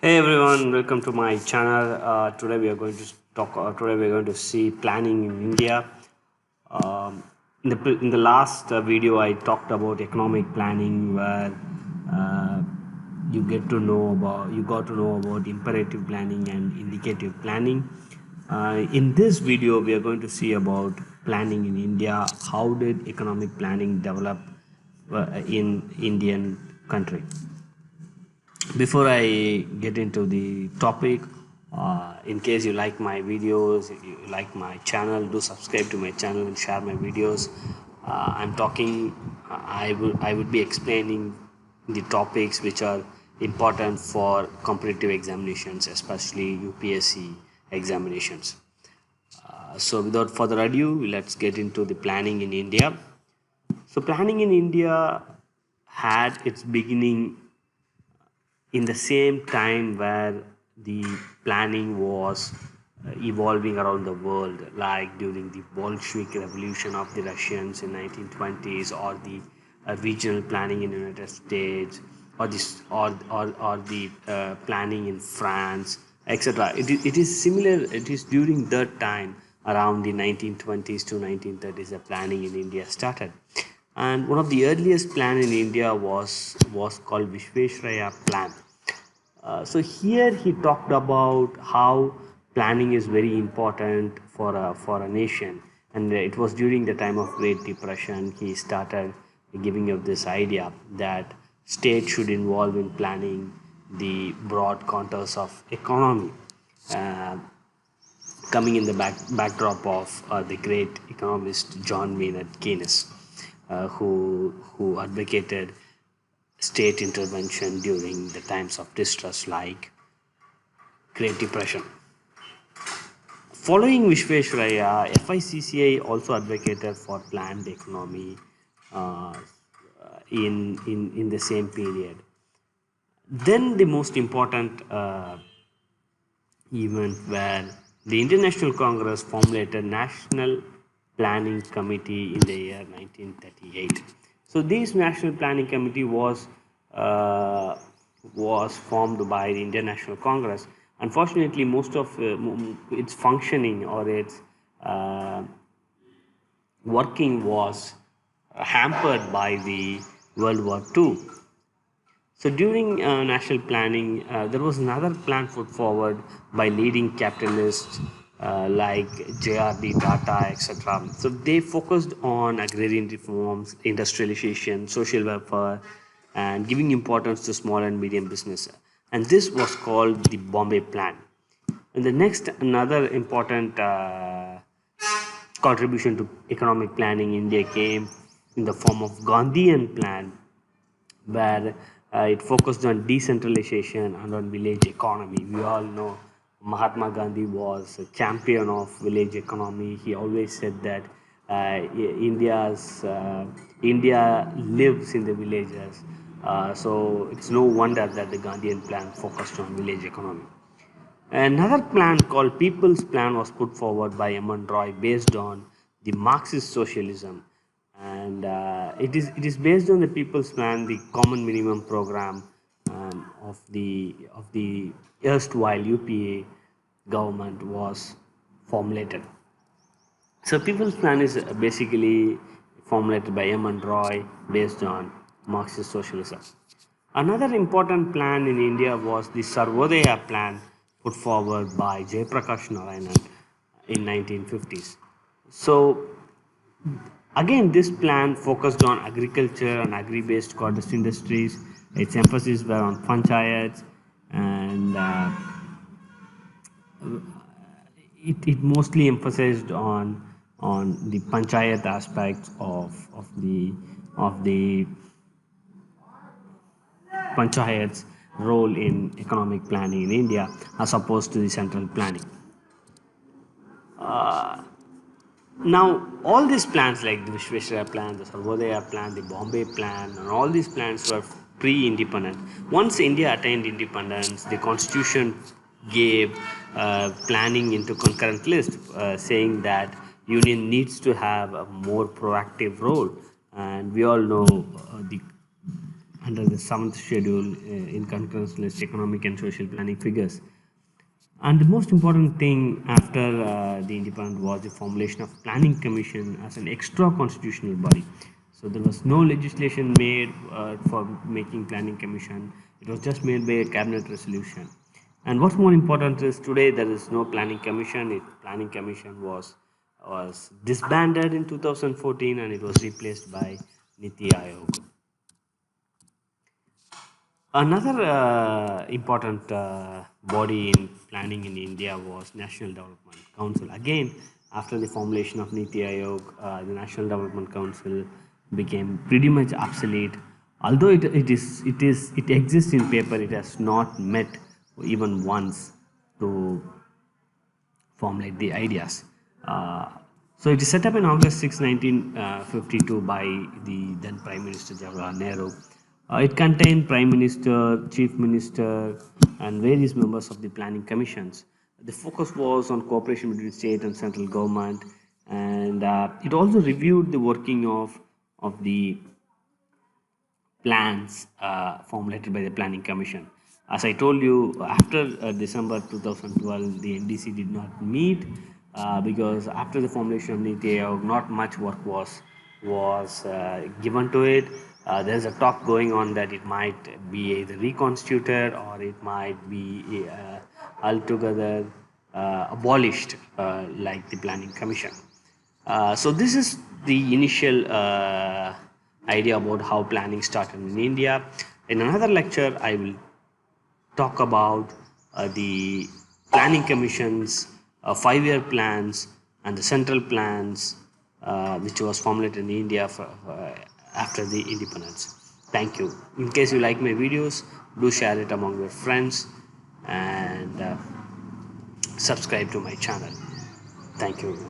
Hey everyone, welcome to my channel. Today we are going to talk. Today we are going to see planning in India. In the last video, I talked about economic planning, where uh, you got to know about imperative planning and indicative planning. In this video, we are going to see about planning in India. How did economic planning develop in Indian country? Before I get into the topic, in case you like my videos, if you like my channel, do subscribe to my channel and share my videos. I'm talking, I would be explaining the topics which are important for competitive examinations, especially UPSC examinations. So without further ado, let's get into the planning in India. So planning in India had its beginning in the same time where the planning was evolving around the world, like during the Bolshevik Revolution of the Russians in 1920s, or the regional planning in the United States, or this or the planning in France, etc. It is similar. It is during that time, around the 1920s to 1930s, the planning in India started. And one of the earliest plan in India was called Vishveshvaraya plan. So here he talked about how planning is very important for a nation, and it was during the time of Great Depression he started giving up this idea that state should involve in planning the broad contours of economy, uh, coming in the backdrop of the great economist John Maynard Keynes, who advocated state intervention during the times of distress like Great Depression. Following Vishveshvaraya, FICCI also advocated for planned economy uh, in the same period. Then the most important event where the International Congress formulated National Planning Committee in the year 1938. So this National Planning Committee was formed by the International Congress. Unfortunately, most of its functioning or its uh, working was hampered by the World War II. So during national planning, there was another plan put forward by leading capitalists like JRD, Tata, etc. So they focused on agrarian reforms, industrialization, social welfare, and giving importance to small and medium business. And this was called the Bombay Plan. And the next, another important contribution to economic planning in India came in the form of Gandhian plan, where it focused on decentralization and on village economy. We all know Mahatma Gandhi was a champion of village economy. He always said that India lives in the villages. So it's no wonder that the Gandhian plan focused on village economy. Another plan called People's Plan was put forward by M. Roy based on the Marxist socialism, and it is based on the People's Plan, the Common Minimum Program of the erstwhile UPA government was formulated. So People's Plan is basically formulated by M. Roy based on Marxist socialism. Another important plan in India was the Sarvodya plan put forward by Jayaprakash Narayanan in 1950s. So again, this plan focused on agriculture and agri-based cottage industries. Its emphasis were on panchayats, and it mostly emphasized on the panchayat aspects of the panchayats role in economic planning in India as opposed to the central planning. Now, all these plans like the Vishveshvaraya plan, the Sarvodya plan, the Bombay plan, and all these plans were pre-independent. Once India attained independence, the constitution gave planning into concurrent list, saying that union needs to have a more proactive role. And we all know the under the seventh schedule in concurrence list economic and social planning figures. And the most important thing after the independence was the formulation of planning commission as an extra constitutional body. So there was no legislation made for making planning commission. It was just made by a cabinet resolution. And what's more important is today there is no planning commission. Planning commission was disbanded in 2014 and it was replaced by Niti Aayog. Another important body in planning in India was National Development Council. Again, after the formulation of Niti Aayog, the National Development Council became pretty much obsolete. Although it exists in paper, it has not met even once to formulate the ideas. So it is set up in August 6, 1952 by the then Prime Minister Jawaharlal Nehru. It contained Prime Minister, Chief Minister, and various members of the planning commissions. The focus was on cooperation between state and central government, and it also reviewed the working of the plans formulated by the Planning Commission. As I told you, after December 2012, the NDC did not meet because after the formulation of Niti Aayog, not much work was given to it. There's a talk going on that it might be either reconstituted or it might be altogether abolished, like the Planning Commission. So this is the initial idea about how planning started in India. In another lecture, I will talk about the planning commissions, 5-year plans, and the central plans, which was formulated in India after the independence. Thank you. In case you like my videos, do share it among your friends and subscribe to my channel. Thank you.